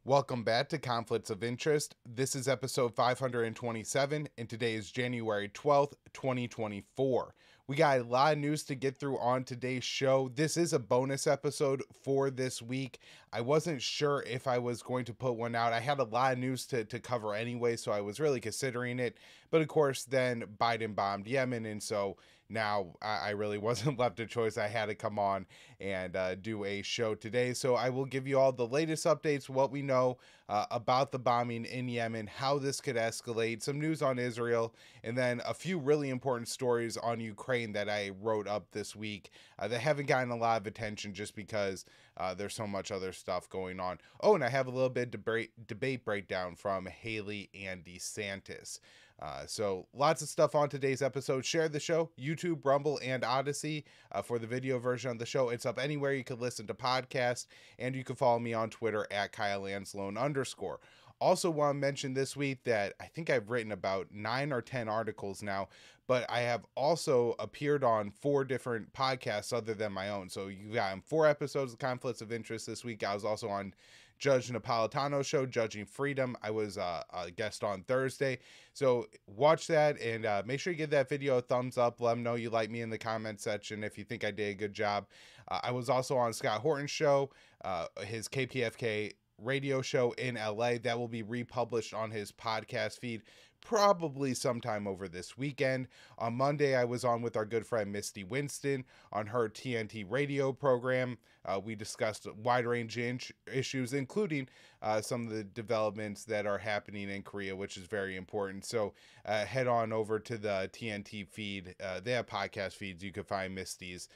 Welcome back to Conflicts of Interest. This is episode 527, and today is January 12th, 2024. We got a lot of news to get through on today's show. This is a bonus episode for this week. I wasn't sure if I was going to put one out. I had a lot of news to cover anyway, so I was really considering it. But of course, then Biden bombed Yemen, and so now I really wasn't left a choice. I had to come on and do a show today. So I will give you all the latest updates, what we know about the bombing in Yemen, how this could escalate, some news on Israel, and then a few really important stories on Ukraine that I wrote up this week that haven't gotten a lot of attention just because there's so much other stuff going on. Oh, and I have a little bit of debate breakdown from Haley and DeSantis. So lots of stuff on today's episode. Share the show, YouTube, Rumble, and Odysee for the video version of the show. It's up anywhere you can listen to podcasts, and you can follow me on Twitter at @KyleAnzalone_. Also want to mention this week that I think I've written about 9 or 10 articles now, but I have also appeared on 4 different podcasts other than my own. So you got 4 episodes of Conflicts of Interest this week. I was also on Judge Napolitano's show, Judging Freedom. I was a guest on Thursday. So watch that and make sure you give that video a thumbs up. Let them know you like me in the comment section if you think I did a good job. I was also on Scott Horton's show, his KPFK radio show in LA. That will be republished on his podcast feed probably sometime over this weekend. On Monday, I was on with our good friend Misty Winston on her TNT radio program. We discussed a wide range of issues, including some of the developments that are happening in Korea, which is very important. So head on over to the TNT feed. They have podcast feeds. You can find Misty's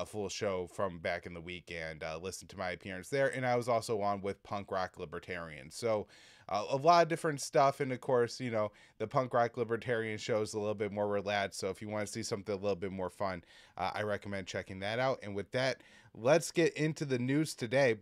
full show from back in the week and listen to my appearance there. And I was also on with Punk Rock Libertarian. So a lot of different stuff. And of course, you know, the Punk Rock Libertarian show is a little bit more relaxed. So if you want to see something a little bit more fun, I recommend checking that out. And with that, let's get into the news today.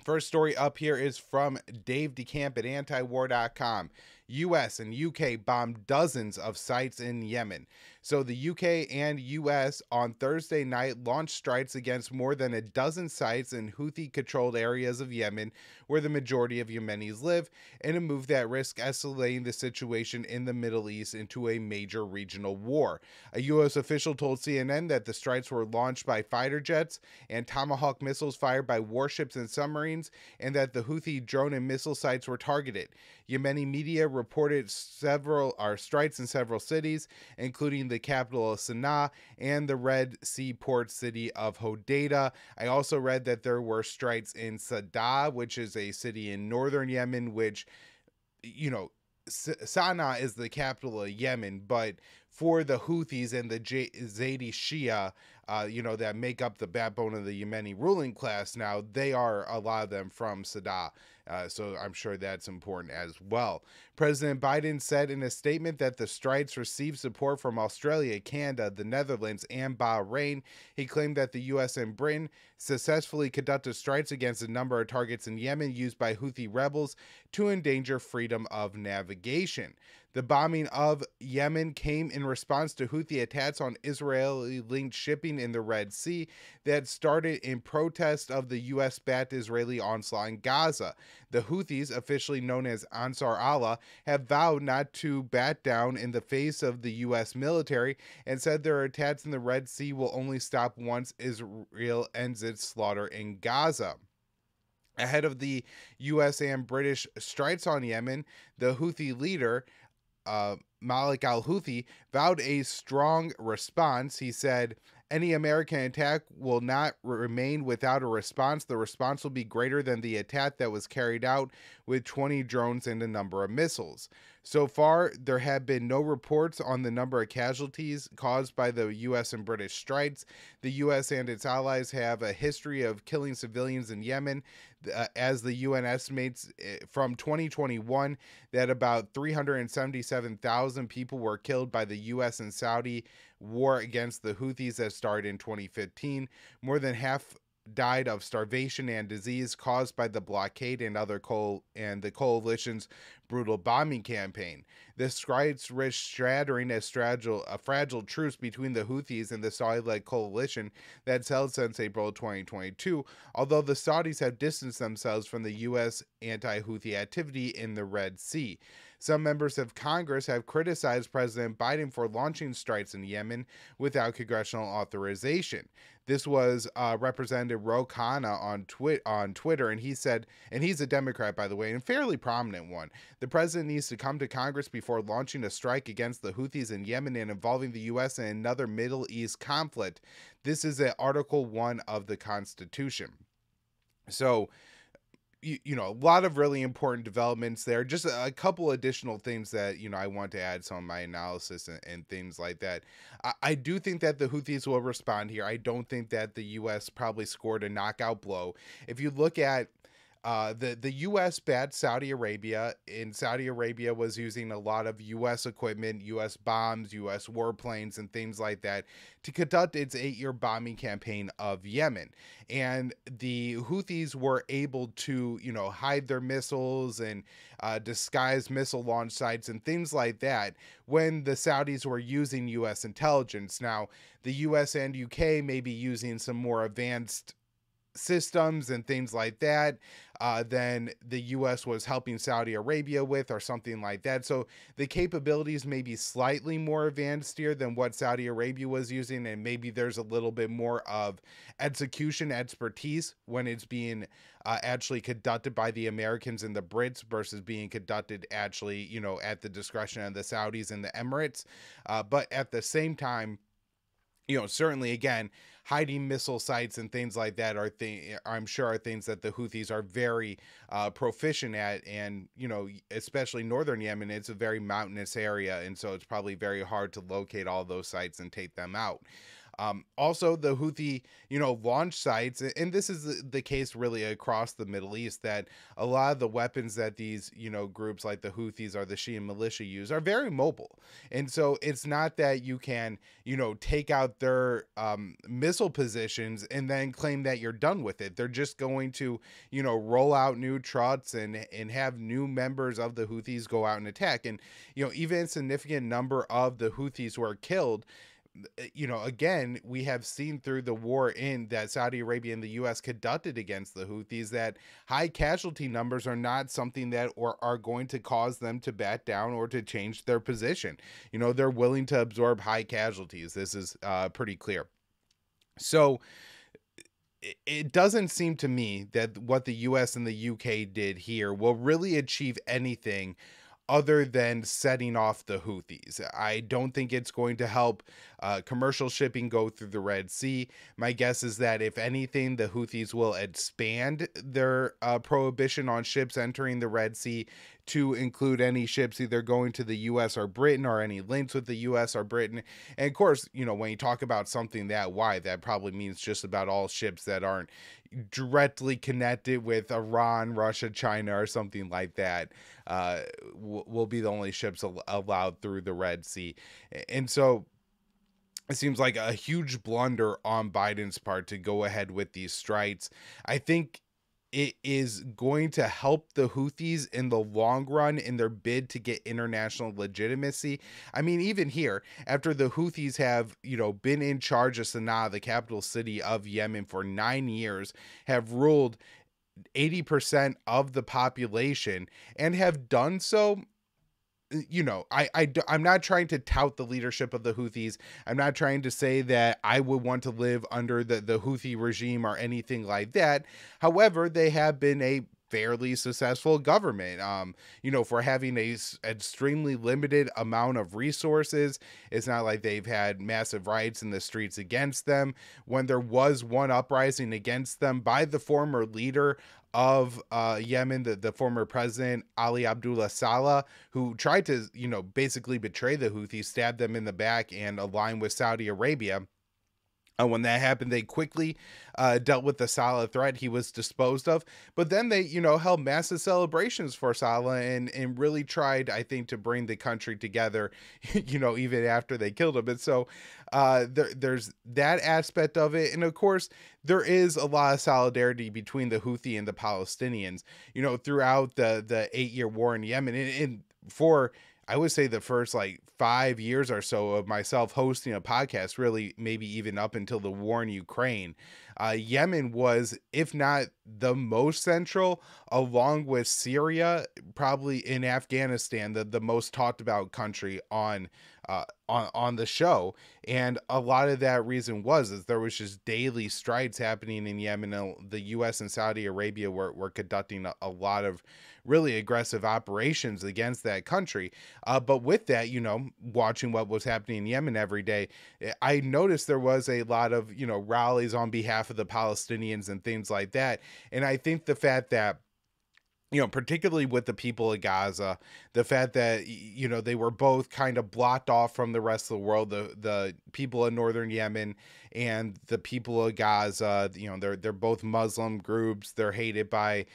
First story up here is from Dave DeCamp at antiwar.com. U.S. and U.K. bombed dozens of sites in Yemen. So the U.K. and U.S. on Thursday night launched strikes against more than a dozen sites in Houthi-controlled areas of Yemen, where the majority of Yemenis live, in a move that risks escalating the situation in the Middle East into a major regional war. A U.S. official told CNN that the strikes were launched by fighter jets and Tomahawk missiles fired by warships and submarines, and that the Houthi drone and missile sites were targeted. Yemeni media reported several strikes in several cities, including the capital of Sana'a and the Red Sea port city of Hodeidah. I also read that there were strikes in Sana'a, which is a city in northern Yemen, which, you know, Sana'a is the capital of Yemen, but for the Houthis and the Zaidi Shia, that make up the backbone of the Yemeni ruling class now, they are, a lot of them, from Sana'a. So I'm sure that's important as well. President Biden said in a statement that the strikes received support from Australia, Canada, the Netherlands, and Bahrain. He claimed that the U.S. and Britain successfully conducted strikes against a number of targets in Yemen used by Houthi rebels to endanger freedom of navigation. The bombing of Yemen came in response to Houthi attacks on Israeli-linked shipping in the Red Sea that started in protest of the U.S.-backed Israeli onslaught in Gaza. The Houthis, officially known as Ansar Allah, have vowed not to back down in the face of the U.S. military and said their attacks in the Red Sea will only stop once Israel ends its slaughter in Gaza. Ahead of the U.S. and British strikes on Yemen, the Houthi leader, Malik al-Houthi, vowed a strong response. He said, "Any American attack will not remain without a response. The response will be greater than the attack that was carried out with 20 drones and a number of missiles." So far, there have been no reports on the number of casualties caused by the U.S. and British strikes. The U.S. and its allies have a history of killing civilians in Yemen, as the UN estimates from 2021 that about 377,000 people were killed by the U.S. and Saudi war against the Houthis that started in 2015. More than half died of starvation and disease caused by the blockade and the coalition's brutal bombing campaign. The strikes risk shattering a fragile truce between the Houthis and the Saudi-led coalition that's held since April 2022, although the Saudis have distanced themselves from the U.S. anti-Houthi activity in the Red Sea. Some members of Congress have criticized President Biden for launching strikes in Yemen without congressional authorization. This was Representative Ro Khanna on Twitter, and he said, and he's a Democrat, by the way, and a fairly prominent one. The president needs to come to Congress before launching a strike against the Houthis in Yemen and involving the U.S. in another Middle East conflict. This is at Article 1 of the Constitution. So, a lot of really important developments there. Just a couple additional things that, I want to add some of my analysis and things like that. I do think that the Houthis will respond here. I don't think that the U.S. probably scored a knockout blow. If you look at the U.S. bat Saudi Arabia, and Saudi Arabia was using a lot of U.S. equipment, U.S. bombs, U.S. warplanes, and things like that to conduct its 8-year bombing campaign of Yemen. And the Houthis were able to, hide their missiles and disguise missile launch sites and things like that when the Saudis were using U.S. intelligence. Now, the U.S. and U.K. may be using some more advanced systems and things like that than the U.S. was helping Saudi Arabia with or something like that. So the capabilities may be slightly more advanced here than what Saudi Arabia was using, and maybe there's a little bit more of execution expertise when it's being actually conducted by the Americans and the Brits versus being conducted actually, at the discretion of the Saudis and the Emirates. But at the same time, certainly, again, hiding missile sites and things like that I'm sure are things that the Houthis are very proficient at. And, especially northern Yemen, it's a very mountainous area. And so it's probably very hard to locate all those sites and take them out. Also, the Houthi, launch sites, and this is the case really across the Middle East, that a lot of the weapons that these, groups like the Houthis or the Shia militia use are very mobile. And so it's not that you can, take out their missile positions and then claim that you're done with it. They're just going to, roll out new trucks and have new members of the Houthis go out and attack. And, even a significant number of the Houthis who are killed, again, we have seen through the war that Saudi Arabia and the U.S. conducted against the Houthis that high casualty numbers are not something that are going to cause them to back down or to change their position. They're willing to absorb high casualties. This is pretty clear. So it doesn't seem to me that what the U.S. and the U.K. did here will really achieve anything other than setting off the Houthis. I don't think it's going to help commercial shipping go through the Red Sea. My guess is that if anything, the Houthis will expand their prohibition on ships entering the Red Sea to include any ships either going to the U.S. or Britain or any links with the U.S. or Britain. And of course, when you talk about something that wide, that probably means just about all ships that aren't directly connected with Iran, Russia, China, or something like that will be the only ships allowed through the Red Sea. And so it seems like a huge blunder on Biden's part to go ahead with these strikes. I think it is going to help the Houthis in the long run in their bid to get international legitimacy. I mean, even here, after the Houthis have, been in charge of Sana'a, the capital city of Yemen, for 9 years, have ruled 80% of the population, and have done so, I'm not trying to tout the leadership of the Houthis. I'm not trying to say that I would want to live under the Houthi regime or anything like that. However, they have been a fairly successful government, for having a extremely limited amount of resources. It's not like they've had massive riots in the streets against them. When there was one uprising against them by the former leader of Yemen, the former president, Ali Abdullah Saleh, who tried to, basically betray the Houthis, stabbed them in the back and align with Saudi Arabia. When that happened, they quickly dealt with the Saleh threat. He was disposed of. But then they, held massive celebrations for Saleh and really tried, I think, to bring the country together, even after they killed him. And so there's that aspect of it. And of course, there is a lot of solidarity between the Houthi and the Palestinians, throughout the 8-year war in Yemen. And for I would say the first like 5 years or so of myself hosting a podcast, really maybe even up until the war in Ukraine, Yemen was, if not the most central, along with Syria, probably in Afghanistan, the most talked about country on the show. And a lot of that reason is there was just daily strides happening in Yemen. The U.S. and Saudi Arabia were conducting a lot of really aggressive operations against that country. But with that, watching what was happening in Yemen every day, I noticed there was a lot of, rallies on behalf of the Palestinians and things like that. And I think the fact that, particularly with the people of Gaza, the fact that, they were both kind of blocked off from the rest of the world, the people in northern Yemen and the people of Gaza, they're both Muslim groups. They're hated by,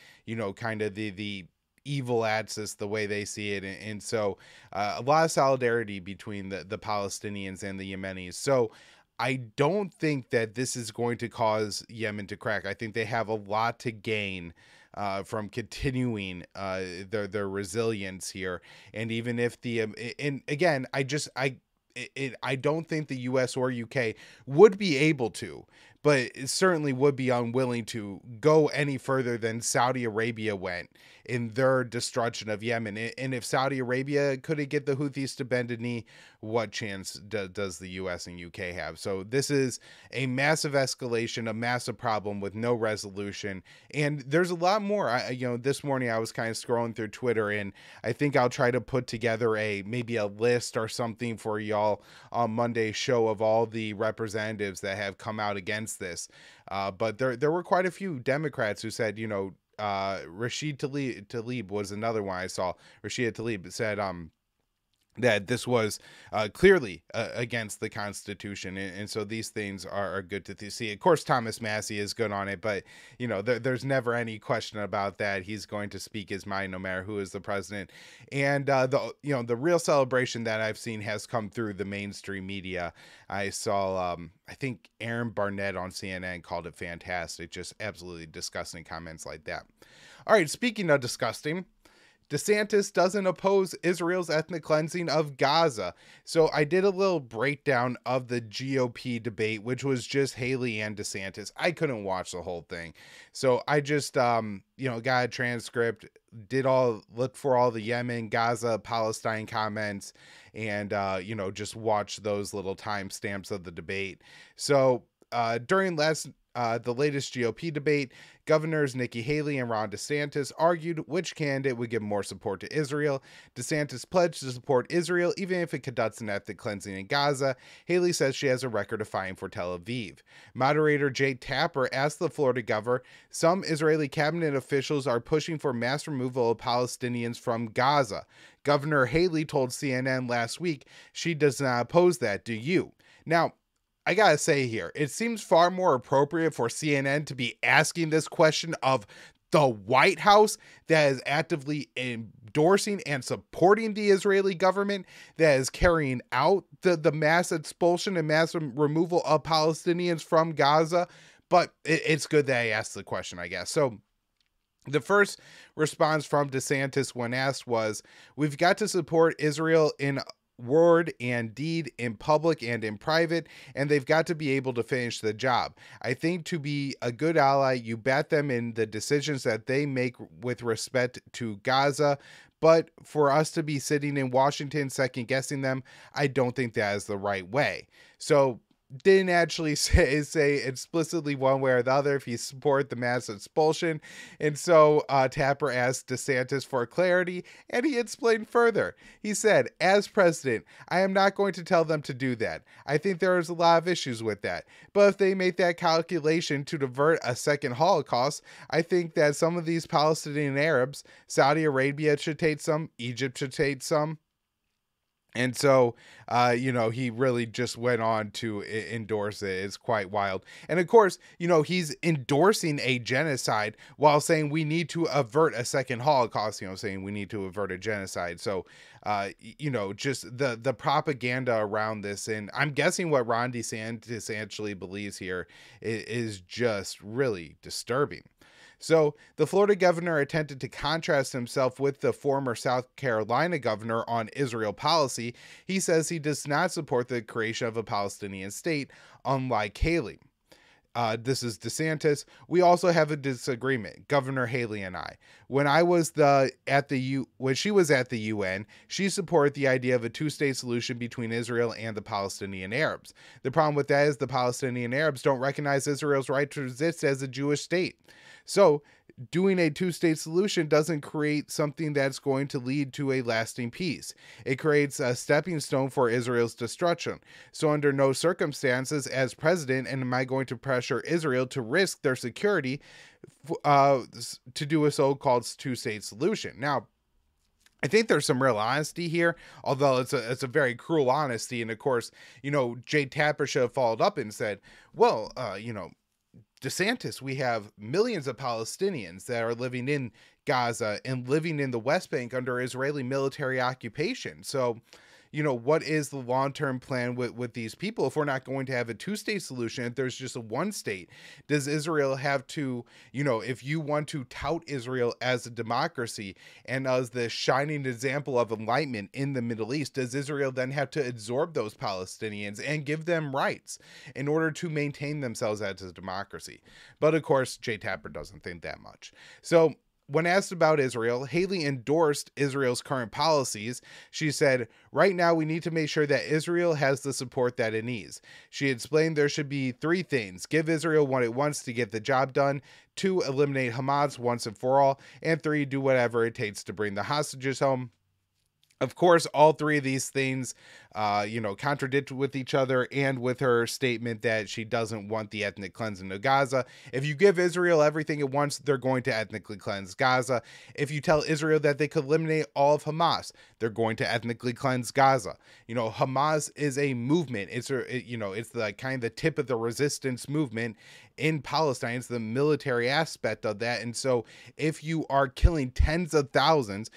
kind of the evil axis, the way they see it. And so a lot of solidarity between the Palestinians and the Yemenis. So I don't think that this is going to cause Yemen to crack. I think they have a lot to gain from continuing their resilience here. And even if and again, I don't think the US or UK would be able to, but it certainly would be unwilling to go any further than Saudi Arabia went in their destruction of Yemen. And if Saudi Arabia couldn't get the Houthis to bend a knee, what chance does the US and UK have? So this is a massive escalation, a massive problem with no resolution. And there's a lot more. This morning I was kind of scrolling through Twitter, and I think I'll try to put together maybe a list or something for y'all on Monday's show of all the representatives that have come out against this. But there were quite a few Democrats who said, Rashid Tlaib was another one I saw. Rashid Tlaib said that this was clearly against the Constitution. And so these things are good to see. Of course, Thomas Massie is good on it, but, there's never any question about that. He's going to speak his mind no matter who is the president. And, the real celebration that I've seen has come through the mainstream media. I saw, I think Aaron Barnett on CNN called it fantastic. Just absolutely disgusting comments like that. All right, speaking of disgusting, DeSantis doesn't oppose Israel's ethnic cleansing of Gaza. So I did a little breakdown of the GOP debate, which was just Haley and DeSantis. I couldn't watch the whole thing. So I just, got a transcript, look for all the Yemen, Gaza, Palestine comments, and, just watch those little timestamps of the debate. So during the latest GOP debate, Governors Nikki Haley and Ron DeSantis argued which candidate would give more support to Israel. DeSantis pledged to support Israel even if it conducts an ethnic cleansing in Gaza. Haley says she has a record of fighting for Tel Aviv. Moderator Jay Tapper asked the Florida governor, some Israeli cabinet officials are pushing for mass removal of Palestinians from Gaza. Governor Haley told CNN last week she does not oppose that. Do you? Now, I gotta say here, it seems far more appropriate for CNN to be asking this question of the White House that is actively endorsing and supporting the Israeli government that is carrying out the mass expulsion and mass removal of Palestinians from Gaza. But it's good that I asked the question, I guess. So the first response from DeSantis when asked was, we've got to support Israel in word and deed, in public and in private, and they've got to be able to finish the job. I think to be a good ally, you bat them in the decisions that they make with respect to Gaza. But for us to be sitting in Washington second guessing them, I don't think that is the right way. So didn't actually say explicitly one way or the other if he support the mass expulsion. And so Tapper asked DeSantis for clarity, and he explained further. He said, as president, I am not going to tell them to do that. I think there is a lot of issues with that. But if they make that calculation to divert a second Holocaust, I think that some of these Palestinian Arabs, Saudi Arabia should take some, Egypt should take some. And so, he really just went on to endorse it. It's quite wild. And of course, he's endorsing a genocide while saying we need to avert a second Holocaust, saying we need to avert a genocide. So, just the propaganda around this. And I'm guessing what Ron DeSantis actually believes here is just really disturbing. So the Florida governor attempted to contrast himself with the former South Carolina governor on Israel policy. He says he does not support the creation of a Palestinian state, unlike Haley. This is DeSantis. We also have a disagreement, Governor Haley and I. When she was at the UN, she supported the idea of a two-state solution between Israel and the Palestinian Arabs. The problem with that is the Palestinian Arabs don't recognize Israel's right to exist as a Jewish state. So doing a two-state solution doesn't create something that's going to lead to a lasting peace. It creates a stepping stone for Israel's destruction. So under no circumstances, as president, am I going to pressure Israel to risk their security to do a so-called two-state solution. Now, I think there's some real honesty here, although it's a very cruel honesty. And of course, Jay Tapper should have followed up and said, well, DeSantis, we have millions of Palestinians that are living in Gaza and living in the West Bank under Israeli military occupation. So, what is the long-term plan with these people if we're not going to have a two-state solution, if there's just a one state? Does Israel have to, if you want to tout Israel as a democracy and as the shining example of enlightenment in the Middle East, does Israel then have to absorb those Palestinians and give them rights in order to maintain themselves as a democracy? But of course, Jay Tapper doesn't think that much. So when asked about Israel, Haley endorsed Israel's current policies. She said, right now we need to make sure that Israel has the support that it needs. She explained there should be three things: give Israel what it wants to get the job done, 2, eliminate Hamas once and for all, and 3, do whatever it takes to bring the hostages home. Of course, all three of these things, contradict with each other and with her statement that she doesn't want the ethnic cleansing of Gaza. If you give Israel everything it wants, they're going to ethnically cleanse Gaza. If you tell Israel that they could eliminate all of Hamas, they're going to ethnically cleanse Gaza. Hamas is a movement. It's the kind of the tip of the resistance movement in Palestine. It's the military aspect of that. And so if you are killing tens of thousands,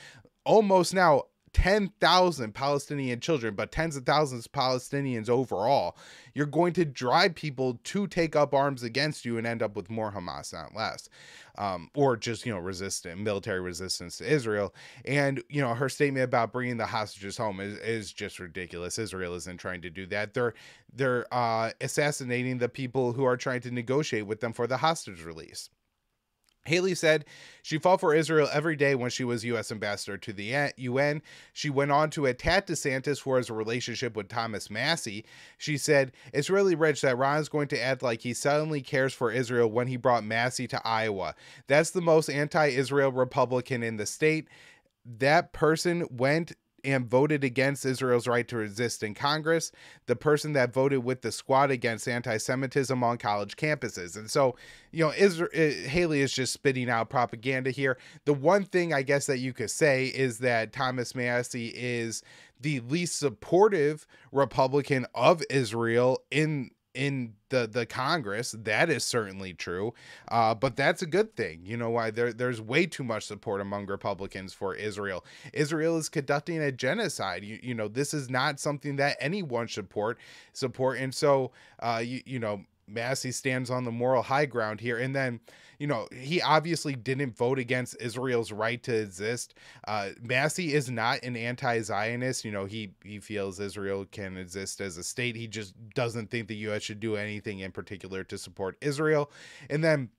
almost now 10,000 Palestinian children, but tens of thousands of Palestinians overall, you're going to drive people to take up arms against you and end up with more Hamas, not less. Or just, military resistance to Israel. And, her statement about bringing the hostages home is just ridiculous. Israel isn't trying to do that. They're assassinating the people who are trying to negotiate with them for the hostage release. Haley said she fought for Israel every day when she was U.S. ambassador to the UN. She went on to attack DeSantis for his relationship with Thomas Massie. She said, it's really rich that Ron's going to act like he suddenly cares for Israel when he brought Massie to Iowa. That's the most anti-Israel Republican in the state. That person went and voted against Israel's right to exist in Congress, the person that voted with the squad against anti-Semitism on college campuses. And so, Haley is just spitting out propaganda here. The one thing I guess that you could say is that Thomas Massie is the least supportive Republican of Israel in the Congress. That is certainly true. But that's a good thing. Why? There's way too much support among Republicans for Israel. Israel is conducting a genocide. This is not something that anyone should support. And so, Massie stands on the moral high ground here. And then, he obviously didn't vote against Israel's right to exist. Massie is not an anti-Zionist. He feels Israel can exist as a state. He just doesn't think the U.S. should do anything in particular to support Israel. And then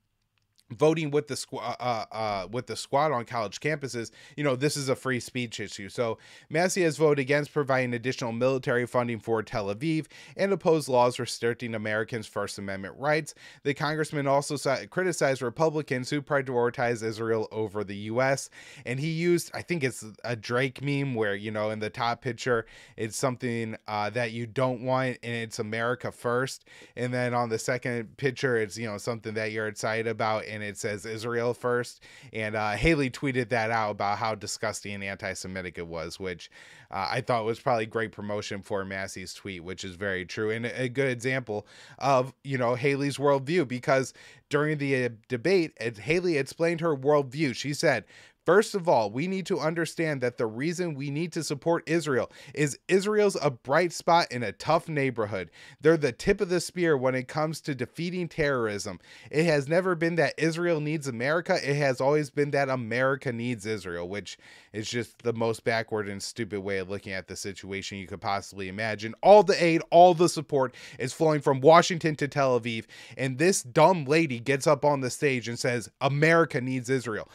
voting with the squad on college campuses, this is a free speech issue. So Massie has voted against providing additional military funding for Tel Aviv and opposed laws restricting Americans' First Amendment rights. The congressman also criticized Republicans who prioritize Israel over the U.S. And he used, I think it's a Drake meme where, in the top picture, it's something that you don't want and it's America first. And then on the second picture, it's, something that you're excited about and it says Israel first. And Haley tweeted that out about how disgusting and anti-Semitic it was, which I thought was probably great promotion for Massie's tweet, which is very true and a good example of, Haley's worldview, because during the debate, Haley explained her worldview. She said, First of all, we need to understand that the reason we need to support Israel is Israel's a bright spot in a tough neighborhood. They're the tip of the spear when it comes to defeating terrorism. It has never been that Israel needs America. It has always been that America needs Israel, which is just the most backward and stupid way of looking at the situation you could possibly imagine. All the aid, all the support is flowing from Washington to Tel Aviv, and this dumb lady gets up on the stage and says, America needs Israel.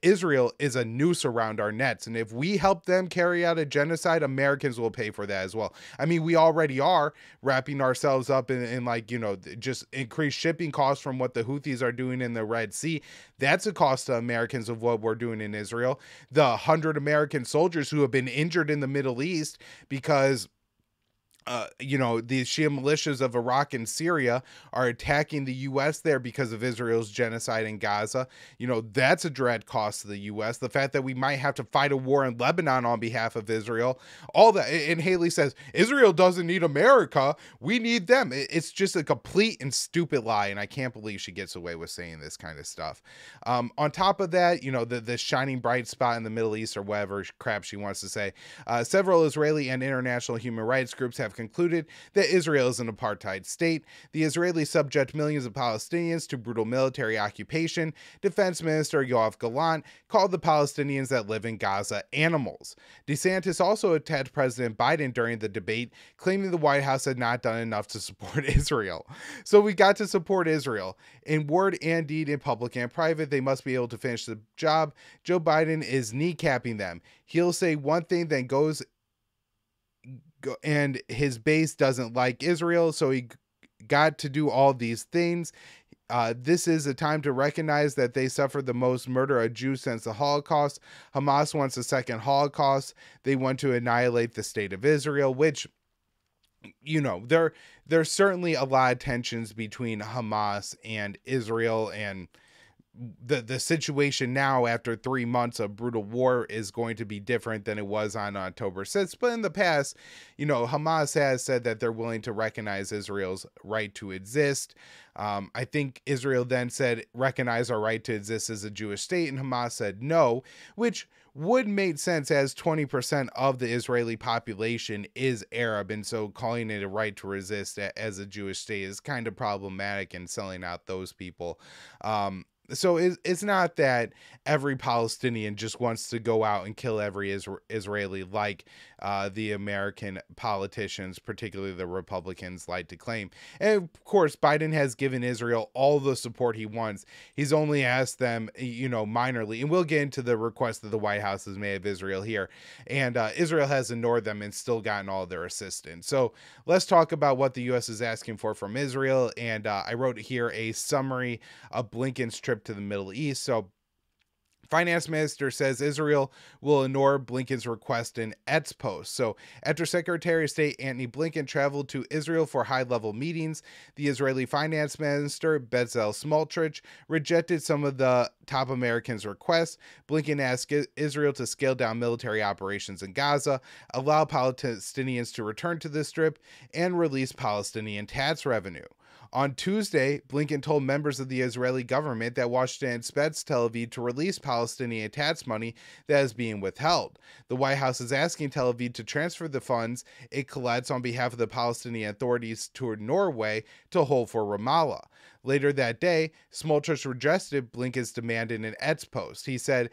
Israel is a noose around our necks, and if we help them carry out a genocide, Americans will pay for that as well. I mean, we already are wrapping ourselves up in like, you know, just increased shipping costs from what the Houthis are doing in the Red Sea. That's a cost to Americans of what we're doing in Israel. The 100 American soldiers who have been injured in the Middle East because you know, the Shia militias of Iraq and Syria are attacking the U.S. there because of Israel's genocide in Gaza. You know, that's a direct cost to the U.S. The fact that we might have to fight a war in Lebanon on behalf of Israel, all that. And Haley says, Israel doesn't need America. We need them. It's just a complete and stupid lie. And I can't believe she gets away with saying this kind of stuff. On top of that, you know, the shining bright spot in the Middle East or whatever crap she wants to say, several Israeli and international human rights groups have concluded that Israel is an apartheid state. The Israelis subject millions of Palestinians to brutal military occupation. Defense Minister Yoav Gallant called the Palestinians that live in Gaza animals. DeSantis also attacked President Biden during the debate, claiming the White House had not done enough to support Israel. So we got to support Israel. In word and deed, in public and private, they must be able to finish the job. Joe Biden is kneecapping them. He'll say one thing, then goes and his base doesn't like Israel, so he got to do all these things. This is a time to recognize that they suffered the most murder of Jews since the Holocaust. Hamas wants a second Holocaust. They want to annihilate the state of Israel, which, you know, there's certainly a lot of tensions between Hamas and Israel, and the situation now after 3 months of brutal war is going to be different than it was on October 6th. But in the past, you know, Hamas has said that they're willing to recognize Israel's right to exist. I think Israel then said, recognize our right to exist as a Jewish state, and Hamas said no, which would make sense as 20% of the Israeli population is Arab, and so calling it a right to resist as a Jewish state is kind of problematic and selling out those people. So it's not that every Palestinian just wants to go out and kill every Israeli like the American politicians, particularly the Republicans, like to claim. And of course, Biden has given Israel all the support he wants. He's only asked them, you know, minorly, and we'll get into the request that the White House has made of Israel here. And Israel has ignored them and still gotten all their assistance. So let's talk about what the U.S. is asking for from Israel. And I wrote here a summary of Blinken's trip to the Middle East. So Finance Minister says Israel will ignore Blinken's request in X post. So after Secretary of State Antony Blinken traveled to Israel for high-level meetings, the Israeli Finance Minister Bezalel Smotrich rejected some of the top Americans' requests. Blinken asked Israel to scale down military operations in Gaza, allow Palestinians to return to the Strip, and release Palestinian tax revenue. On Tuesday, Blinken told members of the Israeli government that Washington expects Tel Aviv to release Palestinian tax money that is being withheld. The White House is asking Tel Aviv to transfer the funds it collects on behalf of the Palestinian authorities to Norway to hold for Ramallah. Later that day, Smotrich rejected Blinken's demand in an X post. He said,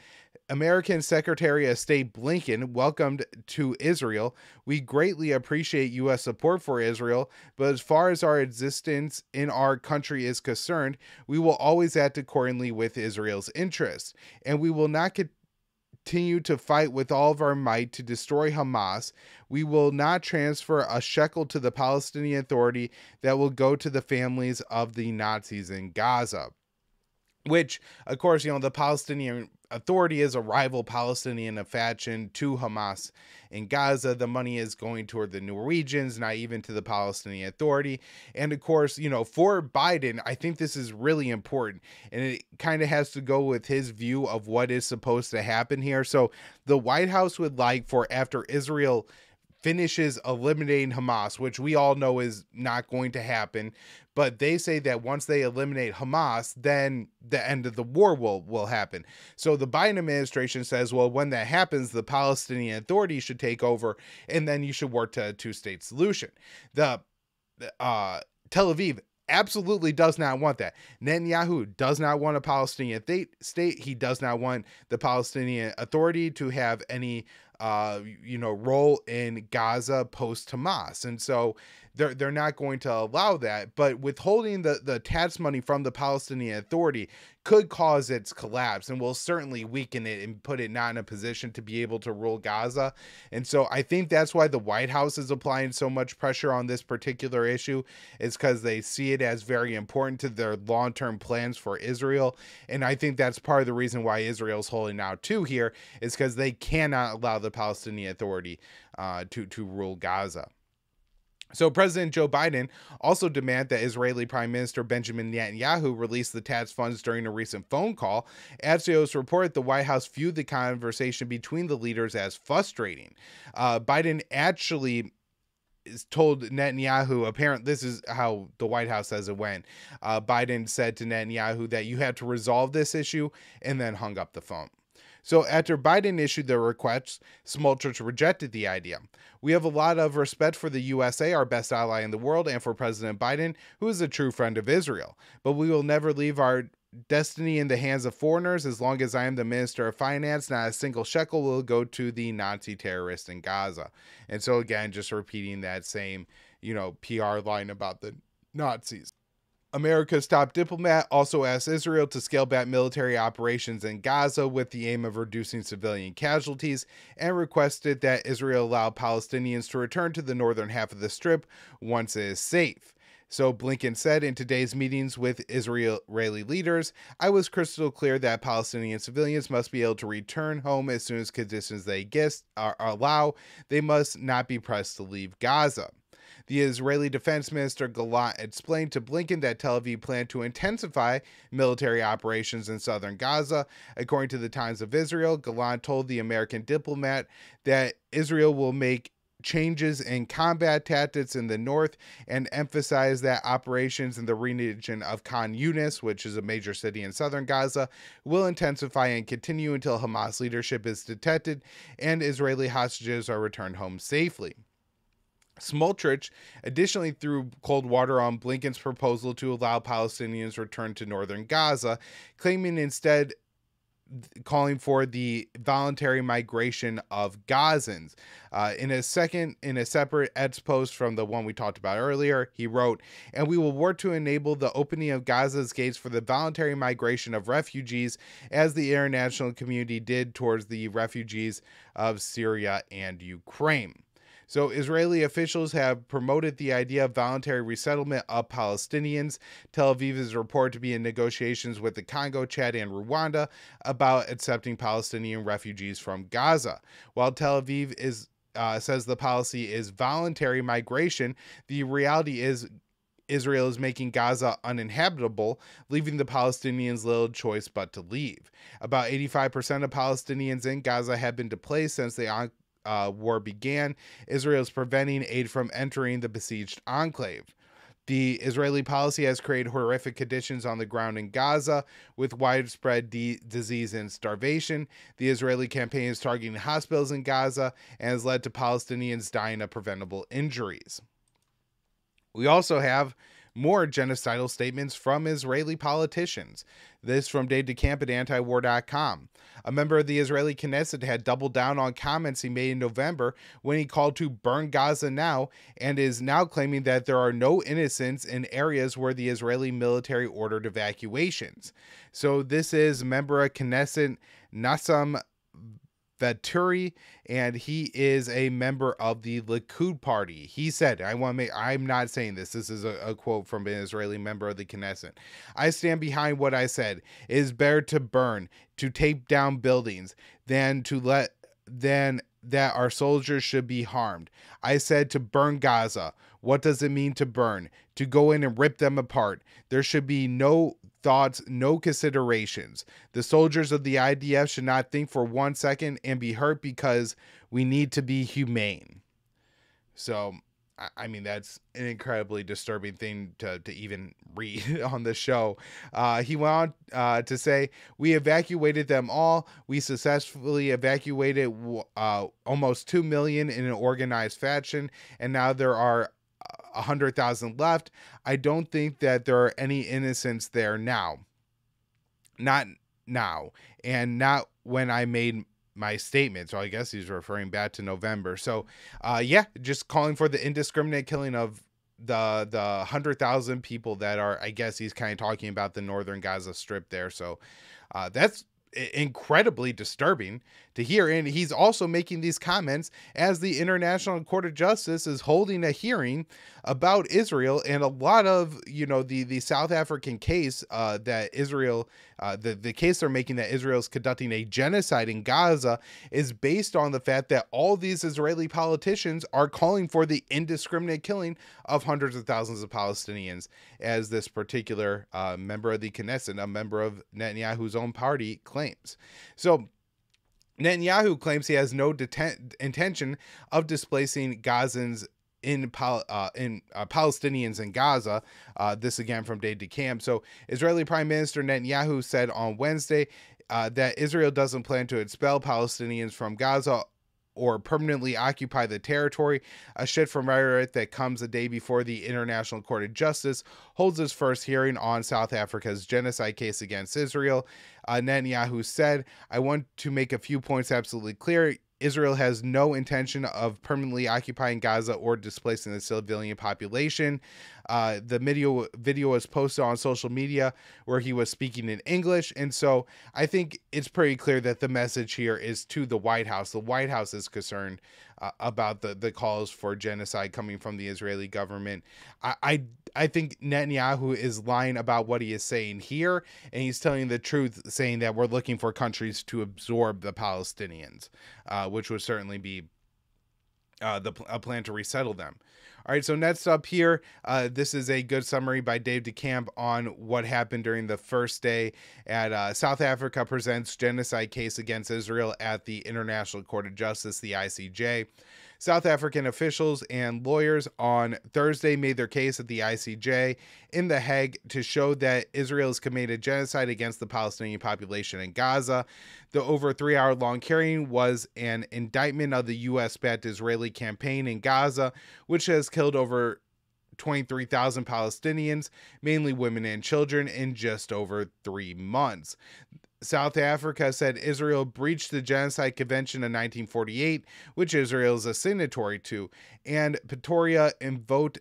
American Secretary of State Blinken welcomed to Israel. We greatly appreciate U.S. support for Israel, but as far as our existence in our country is concerned, we will always act accordingly with Israel's interests, and we will not continue to fight with all of our might to destroy Hamas. We will not transfer a shekel to the Palestinian Authority that will go to the families of the Nazis in Gaza. Which, of course, you know, the Palestinian Authority is a rival Palestinian faction to Hamas in Gaza. The money is going toward the Norwegians, not even to the Palestinian Authority. And of course, you know, for Biden, I think this is really important. And it kind of has to go with his view of what is supposed to happen here. So the White House would like for, after Israel finishes eliminating Hamas, which we all know is not going to happen. But they say that once they eliminate Hamas, then the end of the war will happen. So the Biden administration says, well, when that happens, the Palestinian Authority should take over, and then you should work to a two-state solution. The Tel Aviv absolutely does not want that. Netanyahu does not want a Palestinian state. He does not want the Palestinian Authority to have any role in Gaza post Hamas. And so they're not going to allow that. But withholding the tax money from the Palestinian Authority could cause its collapse and will certainly weaken it and put it not in a position to be able to rule Gaza. And so I think that's why the White House is applying so much pressure on this particular issue, is because they see it as very important to their long-term plans for Israel. And I think that's part of the reason why Israel's holding out too here, is because they cannot allow the Palestinian Authority to rule Gaza. So President Joe Biden also demanded that Israeli Prime Minister Benjamin Netanyahu release the tax funds during a recent phone call. Axios report the White House viewed the conversation between the leaders as frustrating. Biden actually told Netanyahu, apparently this is how the White House says it went. Biden said to Netanyahu that you had to resolve this issue, and then hung up the phone. So after Biden issued the request, Smotrich rejected the idea. We have a lot of respect for the USA, our best ally in the world, and for President Biden, who is a true friend of Israel. But we will never leave our destiny in the hands of foreigners. As long as I am the Minister of Finance, not a single shekel will go to the Nazi terrorists in Gaza. And so again, just repeating that same, PR line about the Nazis. America's top diplomat also asked Israel to scale back military operations in Gaza with the aim of reducing civilian casualties, and requested that Israel allow Palestinians to return to the northern half of the Strip once it is safe. So Blinken said in today's meetings with Israeli leaders, I was crystal clear that Palestinian civilians must be able to return home as soon as conditions they allow. They must not be pressed to leave Gaza. The Israeli Defense Minister Gallant explained to Blinken that Tel Aviv planned to intensify military operations in southern Gaza. According to the Times of Israel, Gallant told the American diplomat that Israel will make changes in combat tactics in the north, and emphasized that operations in the region of Khan Yunis, which is a major city in southern Gaza, will intensify and continue until Hamas leadership is detected and Israeli hostages are returned home safely. Smotrich additionally threw cold water on Blinken's proposal to allow Palestinians return to northern Gaza, calling for the voluntary migration of Gazans. In a separate Eds post from the one we talked about earlier, he wrote, and we will work to enable the opening of Gaza's gates for the voluntary migration of refugees, as the international community did towards the refugees of Syria and Ukraine. So Israeli officials have promoted the idea of voluntary resettlement of Palestinians. Tel Aviv is reported to be in negotiations with the Congo, Chad, and Rwanda about accepting Palestinian refugees from Gaza. While Tel Aviv says the policy is voluntary migration, the reality is Israel is making Gaza uninhabitable, leaving the Palestinians little choice but to leave. About 85% of Palestinians in Gaza have been displaced since the war began. Israel is preventing aid from entering the besieged enclave. The Israeli policy has created horrific conditions on the ground in Gaza, with widespread disease and starvation. The Israeli campaign is targeting hospitals in Gaza and has led to Palestinians dying of preventable injuries. We also have more genocidal statements from Israeli politicians. This from Dave DeCamp at antiwar.com. A member of the Israeli Knesset had doubled down on comments he made in November when he called to burn Gaza now, and is now claiming that there are no innocents in areas where the Israeli military ordered evacuations. So this is member of Knesset Nassam Vaturi, and he is a member of the Likud party. He said, I'm not saying this. This is a quote from an Israeli member of the Knesset. I stand behind what I said. It is better to burn, to take down buildings, than that our soldiers should be harmed. I said to burn Gaza. What does it mean to burn? To go in and rip them apart. There should be no thoughts, no considerations. The soldiers of the IDF should not think for 1 second and be hurt because we need to be humane. So, I mean, that's an incredibly disturbing thing to even read on the show. He went on to say, "We evacuated them all. We successfully evacuated almost 2 million in an organized fashion, and now there are 100,000 left. I don't think that there are any innocents there now. Not now, and not when I made my statement." So I guess he's referring back to November. So yeah, just calling for the indiscriminate killing of the 100,000 people that are, I guess he's kind of talking about the northern Gaza Strip there. So that's incredibly disturbing to hear. And he's also making these comments as the International Court of Justice is holding a hearing about Israel, and a lot of, the South African case that Israel, the case they're making that Israel is conducting a genocide in Gaza is based on the fact that all these Israeli politicians are calling for the indiscriminate killing of hundreds of thousands of Palestinians, as this particular member of the Knesset, a member of Netanyahu's own party, claims. So Netanyahu claims he has no intention of displacing Gazans Palestinians in Gaza. This again from Dave DeCamp. So Israeli Prime Minister Netanyahu said on Wednesday that Israel doesn't plan to expel Palestinians from Gaza or permanently occupy the territory, a shift from rhetoric that comes a day before the International Court of Justice holds its first hearing on South Africa's genocide case against Israel. Netanyahu said, "I want to make a few points absolutely clear. Israel has no intention of permanently occupying Gaza or displacing the civilian population." The video was posted on social media where he was speaking in English. And so I think it's pretty clear that the message here is to the White House. The White House is concerned about the calls for genocide coming from the Israeli government. I think Netanyahu is lying about what he is saying here, and he's telling the truth, saying that we're looking for countries to absorb the Palestinians, which would certainly be a plan to resettle them. All right, so next up here, this is a good summary by Dave DeCamp on what happened during the first day at South Africa presents genocide case against Israel at the International Court of Justice, the ICJ. South African officials and lawyers on Thursday made their case at the ICJ in The Hague to show that Israel has committed genocide against the Palestinian population in Gaza. The over 3-hour-long hearing was an indictment of the U.S.-backed Israeli campaign in Gaza, which has killed over 23,000 Palestinians, mainly women and children, in just over 3 months. South Africa said Israel breached the Genocide Convention of 1948, which Israel is a signatory to, and Pretoria invoked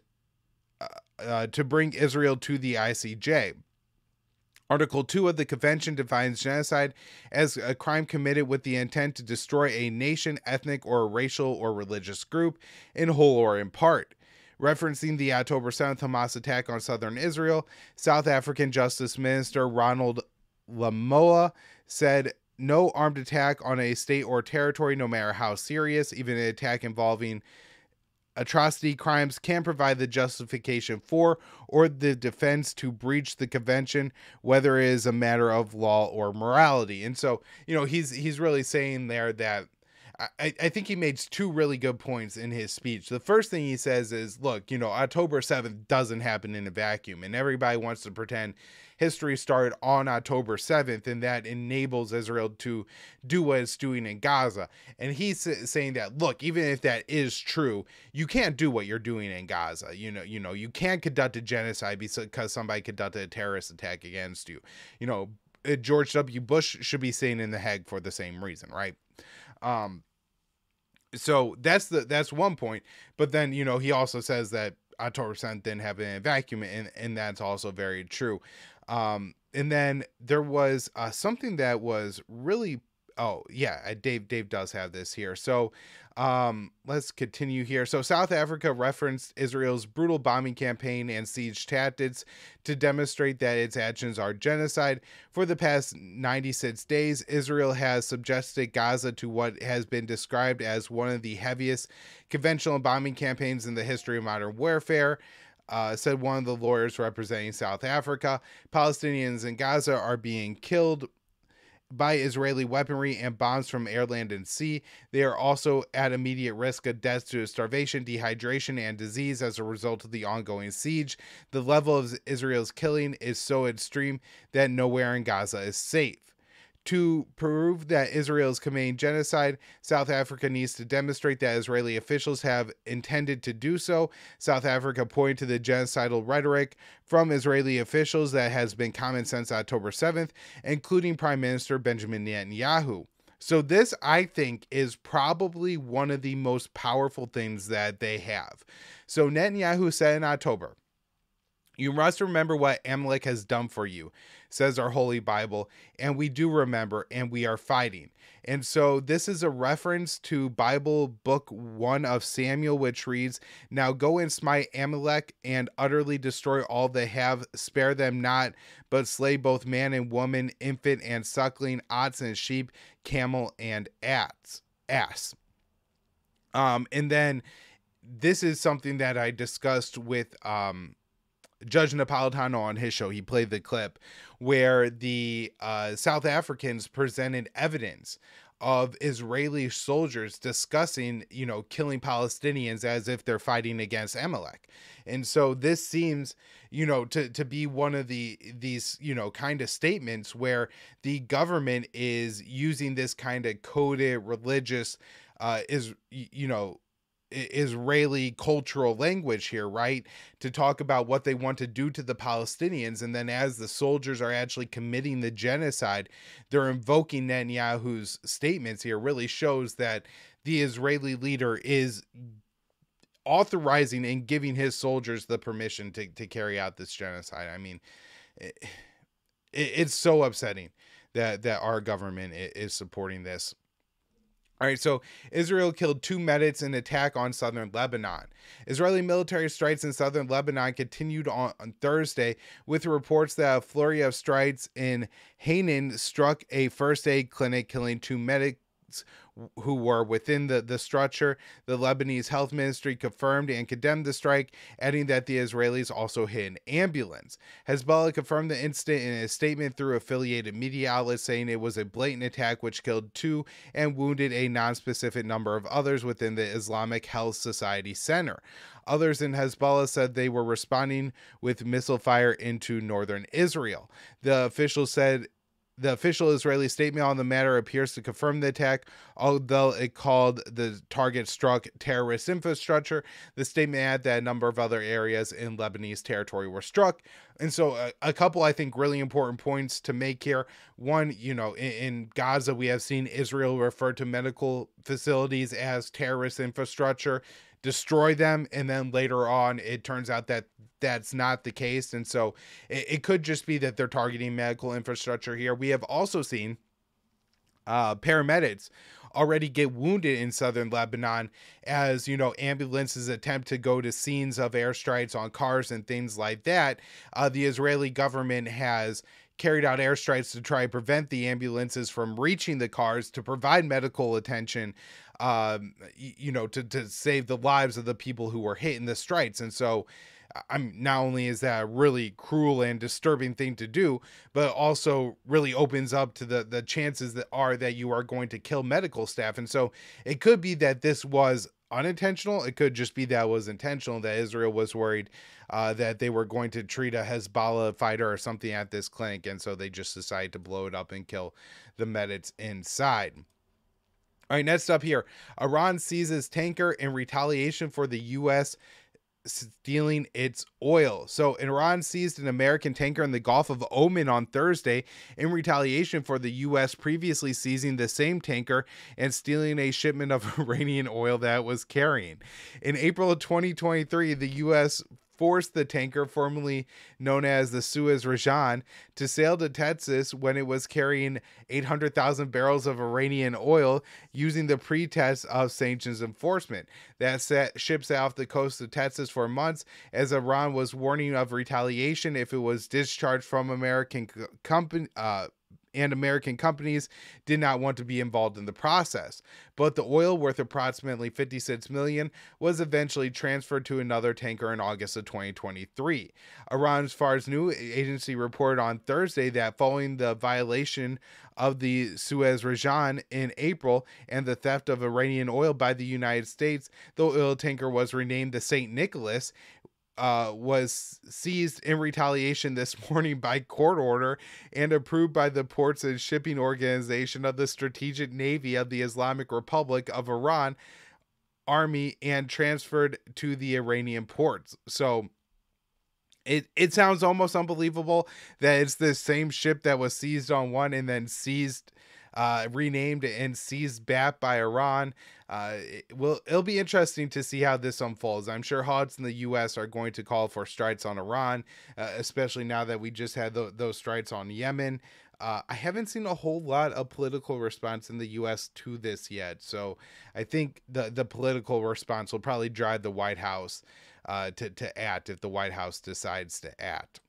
to bring Israel to the ICJ. Article 2 of the convention defines genocide as a crime committed with the intent to destroy a nation, ethnic, or racial or religious group, in whole or in part. Referencing the October 7th Hamas attack on southern Israel, South African Justice Minister Ronald Lamola said, "No armed attack on a state or territory, no matter how serious, even an attack involving atrocity crimes, can provide the justification for or the defense to breach the convention, whether it is a matter of law or morality." And so, he's really saying there that I think he made two really good points in his speech. The first thing he says is, look, October 7th doesn't happen in a vacuum, and everybody wants to pretend history started on October 7th, and that enables Israel to do what it's doing in Gaza. And he's saying that, look, even if that is true, you can't do what you're doing in Gaza. You can't conduct a genocide because somebody conducted a terrorist attack against you. George W. Bush should be sitting in The Hague for the same reason, right? So that's one point. But then, he also says that October 7th didn't happen in a vacuum, and that's also very true. And then there was something that was really, Dave does have this here. So let's continue here. So South Africa referenced Israel's brutal bombing campaign and siege tactics to demonstrate that its actions are genocide. For the past 96 days, Israel has subjected Gaza to what has been described as one of the heaviest conventional bombing campaigns in the history of modern warfare. Said one of the lawyers representing South Africa. Palestinians in Gaza are being killed by Israeli weaponry and bombs from air, land, and sea. They are also at immediate risk of death due to starvation, dehydration, and disease as a result of the ongoing siege. The level of Israel's killing is so extreme that nowhere in Gaza is safe. To prove that Israel is committing genocide, South Africa needs to demonstrate that Israeli officials have intended to do so. South Africa pointed to the genocidal rhetoric from Israeli officials that has been common since October 7th, including Prime Minister Benjamin Netanyahu. So this, I think, is probably one of the most powerful things that they have. So Netanyahu said in October, "You must remember what Amalek has done for you," says our Holy Bible, and we do remember, and we are fighting. And so this is a reference to Bible book 1 of Samuel, which reads, "Now go and smite Amalek and utterly destroy all they have, spare them not, but slay both man and woman, infant and suckling, ox and sheep, camel and ass." And then this is something that I discussed with Judge Napolitano on his show. He played the clip where the South Africans presented evidence of Israeli soldiers discussing, killing Palestinians as if they're fighting against Amalek. And so this seems, to be one of these kind of statements where the government is using this kind of coded religious, Israeli cultural language here, right? To talk about what they want to do to the Palestinians. And then as the soldiers are actually committing the genocide, they're invoking Netanyahu's statements here. Really shows that the Israeli leader is authorizing and giving his soldiers the permission to carry out this genocide. I mean, it's so upsetting that our government is supporting this. All right, so Israel killed 2 medics in attack on southern Lebanon. Israeli military strikes in southern Lebanon continued on Thursday, with reports that a flurry of strikes in Hanan struck a first aid clinic, killing 2 medics who were within the structure. The Lebanese health ministry confirmed and condemned the strike, adding that the Israelis also hit an ambulance. Hezbollah confirmed the incident in a statement through affiliated media outlets, saying it was a blatant attack which killed 2 and wounded a non-specific number of others within the Islamic Health Society Center. Others in Hezbollah said they were responding with missile fire into northern Israel. The official Israeli statement on the matter appears to confirm the attack, although it called the target struck terrorist infrastructure. The statement added that a number of other areas in Lebanese territory were struck. And so a couple, I think, really important points to make here. One, in Gaza, we have seen Israel refer to medical facilities as terrorist infrastructure, destroy them, and then later on it turns out that that's not the case. And so it could just be that they're targeting medical infrastructure here. We have also seen paramedics already get wounded in southern Lebanon as, ambulances attempt to go to scenes of airstrikes on cars and things like that. The Israeli government has carried out airstrikes to try to prevent the ambulances from reaching the cars to provide medical attention, to save the lives of the people who were hit in the strikes. And so not only is that a really cruel and disturbing thing to do, but also really opens up to the chances that you are going to kill medical staff. And so it could be that this was unintentional. It could just be that it was intentional, that Israel was worried that they were going to treat a Hezbollah fighter or something at this clinic. And so they just decided to blow it up and kill the medics inside. All right, next up here, Iran seizes tanker in retaliation for the U.S. stealing its oil. So Iran seized an American tanker in the Gulf of Oman on Thursday in retaliation for the U.S. previously seizing the same tanker and stealing a shipment of Iranian oil that it was carrying. In April of 2023, the U.S. forced the tanker, formerly known as the Suez Rajan, to sail to Texas when it was carrying 800,000 barrels of Iranian oil, using the pretext of sanctions enforcement. That ship sat off the coast of Texas for months, as Iran was warning of retaliation if it was discharged from American and American companies did not want to be involved in the process. But the oil, worth approximately $56 million, was eventually transferred to another tanker in August of 2023. Iran's Fars News Agency reported on Thursday that following the violation of the Suez Region in April and the theft of Iranian oil by the United States, the oil tanker was renamed the St. Nicholas, was seized in retaliation this morning by court order and approved by the Ports and Shipping Organization of the Strategic Navy of the Islamic Republic of Iran Army and transferred to the Iranian ports. So it sounds almost unbelievable that it's the same ship that was seized on one and then renamed and seized back by Iran. It'll be interesting to see how this unfolds. I'm sure Houthis in the U.S. are going to call for strikes on Iran, especially now that we just had those strikes on Yemen. I haven't seen a whole lot of political response in the U.S. to this yet, so I think the political response will probably drive the White House to act if the White House decides to act.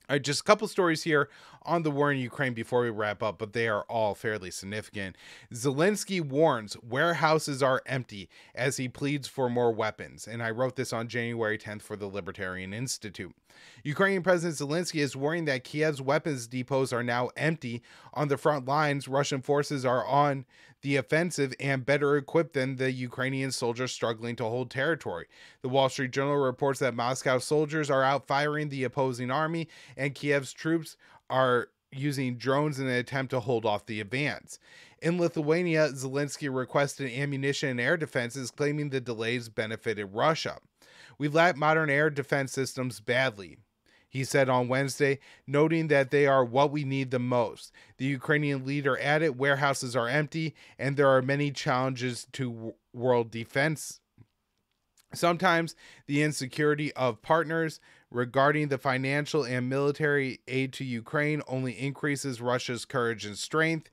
All right, just a couple stories here on the war in Ukraine before we wrap up, but they are all fairly significant. Zelensky warns warehouses are empty as he pleads for more weapons. And I wrote this on January 10th for the Libertarian Institute. Ukrainian President Zelensky is worrying that Kiev's weapons depots are now empty. On the front lines, Russian forces are on the offensive and better equipped than the Ukrainian soldiers struggling to hold territory. The Wall Street Journal reports that Moscow soldiers are out firing the opposing army, and Kiev's troops are using drones in an attempt to hold off the advance. In Lithuania, Zelensky requested ammunition and air defenses, claiming the delays benefited Russia. We lack modern air defense systems badly, he said on Wednesday, noting that they are what we need the most. The Ukrainian leader added, warehouses are empty, and there are many challenges to world defense. Sometimes the insecurity of partners regarding the financial and military aid to Ukraine only increases Russia's courage and strength.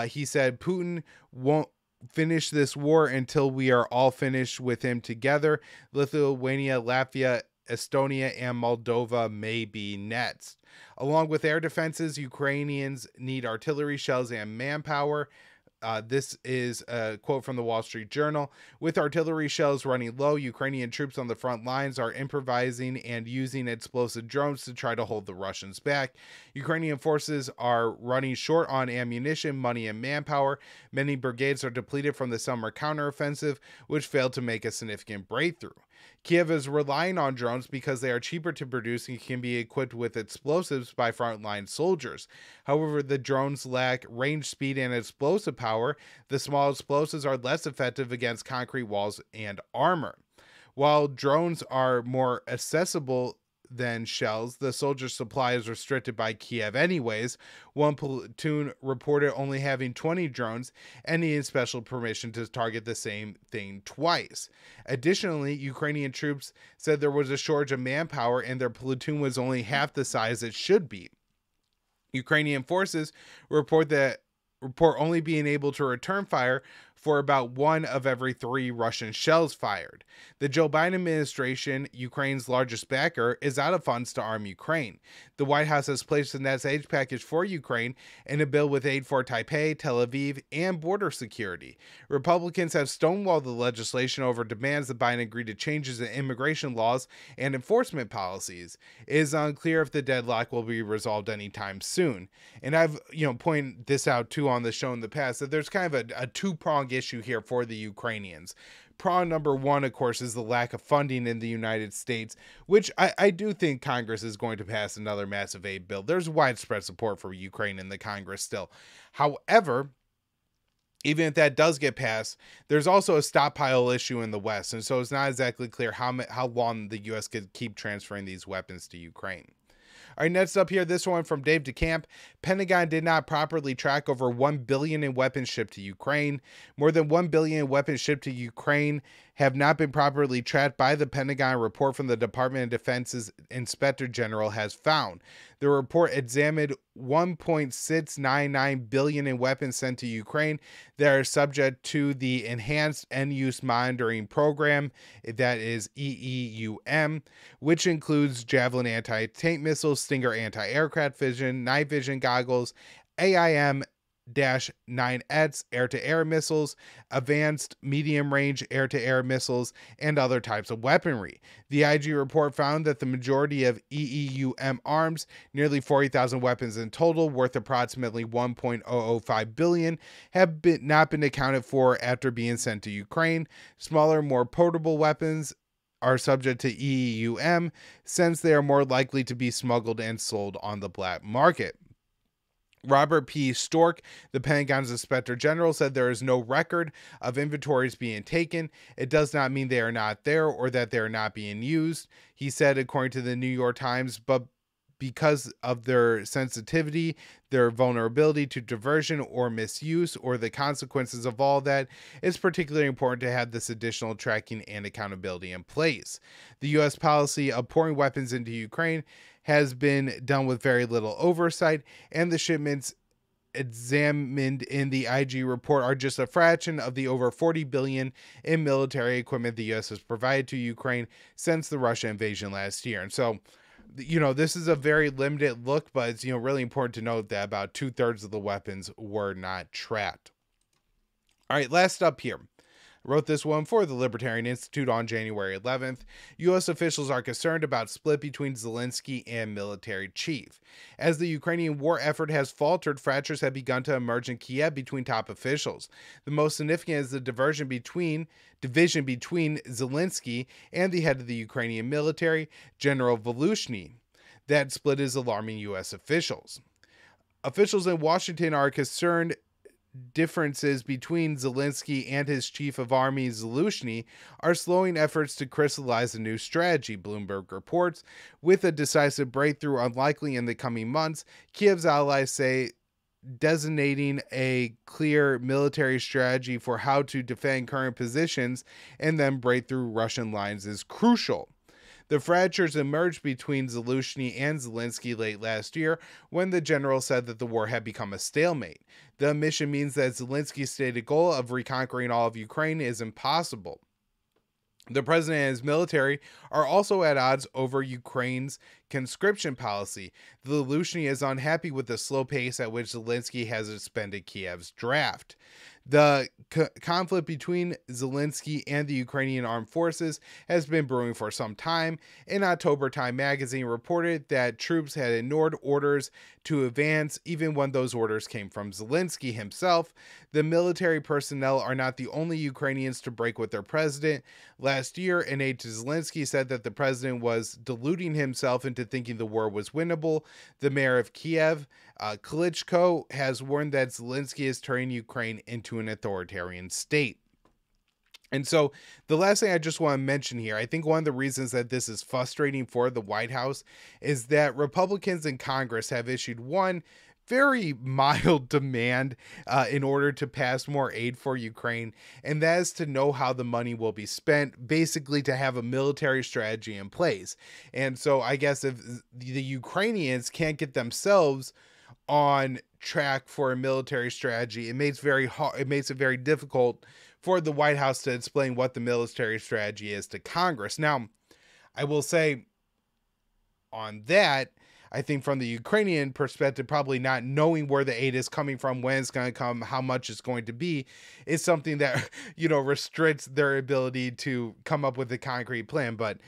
He said, Putin won't finish this war until we are all finished with him together. Lithuania, Latvia, Estonia, and Moldova may be next. Along with air defenses, Ukrainians need artillery shells and manpower. This is a quote from the Wall Street Journal. With artillery shells running low, Ukrainian troops on the front lines are improvising and using explosive drones to try to hold the Russians back. Ukrainian forces are running short on ammunition, money, and manpower. Many brigades are depleted from the summer counteroffensive, which failed to make a significant breakthrough. Kiev is relying on drones because they are cheaper to produce and can be equipped with explosives by frontline soldiers. However, the drones lack range, speed, and explosive power. The small explosives are less effective against concrete walls and armor. While drones are more accessible than shells, the soldiers' supply is restricted by Kiev anyways. One platoon reported only having 20 drones and needing special permission to target the same thing twice. Additionally, Ukrainian troops said there was a shortage of manpower and their platoon was only half the size it should be. Ukrainian forces report only being able to return fire for about 1 of every 3 Russian shells fired. The Joe Biden administration, Ukraine's largest backer, is out of funds to arm Ukraine. The White House has placed the next aid package for Ukraine in a bill with aid for Taipei, Tel Aviv, and border security. Republicans have stonewalled the legislation over demands that Biden agreed to changes in immigration laws and enforcement policies. It is unclear if the deadlock will be resolved anytime soon. And I've pointed this out too on the show in the past, that there's kind of a two-pronged issue here for the Ukrainians. Prong number one, of course, is the lack of funding in the United States, which I do think Congress is going to pass another massive aid bill. There's widespread support for Ukraine in the Congress still. However, even if that does get passed, there's also a stockpile issue in the West, and so it's not exactly clear how long the U.S. could keep transferring these weapons to Ukraine. All right, next up here, this one from Dave DeCamp. Pentagon did not properly track over $1 billion in weapons shipped to Ukraine. More than $1 billion in weapons shipped to Ukraine have not been properly tracked by the Pentagon, a report from the Department of Defense's Inspector General has found. The report examined 1.699 billion in weapons sent to Ukraine that are subject to the Enhanced End-Use Monitoring Program, that is EEUM, which includes Javelin anti-tank missiles, Stinger anti-aircraft vision, night vision goggles, AIM-9X air-to-air missiles, advanced medium-range air-to-air missiles, and other types of weaponry. The IG report found that the majority of EEUM arms, nearly 40,000 weapons in total, worth approximately 1.005 billion, have not been accounted for after being sent to Ukraine. Smaller, more portable weapons are subject to EEUM since they are more likely to be smuggled and sold on the black market. Robert P. Stork, the Pentagon's Inspector General, said there is no record of inventories being taken. It does not mean they are not there or that they are not being used. He said, according to the New York Times, but because of their sensitivity, their vulnerability to diversion or misuse, or the consequences of all that, it's particularly important to have this additional tracking and accountability in place. The U.S. policy of pouring weapons into Ukraine has been done with very little oversight, and the shipments examined in the IG report are just a fraction of the over 40 billion in military equipment the U.S. has provided to Ukraine since the Russia invasion last year. And so, this is a very limited look, but it's, really important to note that about 2/3 of the weapons were not tracked. All right, last up here. I wrote this one for the Libertarian Institute on January 11th. U.S. officials are concerned about split between Zelensky and military chief. As the Ukrainian war effort has faltered, fractures have begun to emerge in Kiev between top officials. The most significant is the division between Zelensky and the head of the Ukrainian military, General Voloshyny. That split is alarming U.S. officials. Officials in Washington are concerned differences between Zelensky and his chief of army, Voloshyny, are slowing efforts to crystallize a new strategy, Bloomberg reports. With a decisive breakthrough unlikely in the coming months, Kiev's allies say designating a clear military strategy for how to defend current positions and then break through Russian lines is crucial. The fractures emerged between Voloshyny and Zelensky late last year when the general said that the war had become a stalemate. The omission means that Zelensky's stated goal of reconquering all of Ukraine is impossible. The president and his military are also at odds over Ukraine's conscription policy. Voloshyny is unhappy with the slow pace at which Zelensky has suspended Kiev's draft. The conflict between Zelensky and the Ukrainian armed forces has been brewing for some time. In October, Time magazine reported that troops had ignored orders to advance even when those orders came from Zelensky himself. The military personnel are not the only Ukrainians to break with their president. Last year, an aide to Zelensky said that the president was deluding himself into thinking the war was winnable. The mayor of Kiev, Klitschko, has warned that Zelensky is turning Ukraine into an authoritarian state. And so the last thing I just want to mention here, I think one of the reasons that this is frustrating for the White House is that Republicans in Congress have issued one very mild demand in order to pass more aid for Ukraine, and that is to know how the money will be spent, basically to have a military strategy in place. And so I guess if the Ukrainians can't get themselves on track for a military strategy, it makes it very difficult for the White House to explain what the military strategy is to Congress. Now, I will say on that, I think from the Ukrainian perspective, probably not knowing where the aid is coming from, when it's going to come, how much it's going to be, is something that, restricts their ability to come up with a concrete plan. But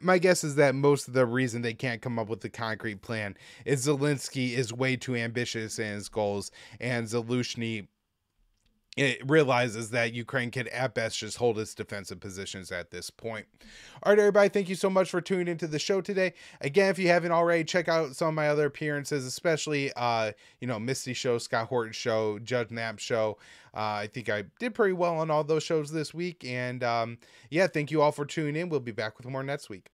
my guess is that most of the reason they can't come up with a concrete plan is Zelensky is way too ambitious in his goals, and Voloshyny it realizes that Ukraine can at best just hold its defensive positions at this point. All right, everybody, thank you so much for tuning into the show today. Again, if you haven't already, check out some of my other appearances, especially, Misty Show, Scott Horton Show, Judge Knapp Show. I think I did pretty well on all those shows this week. And thank you all for tuning in. We'll be back with more next week.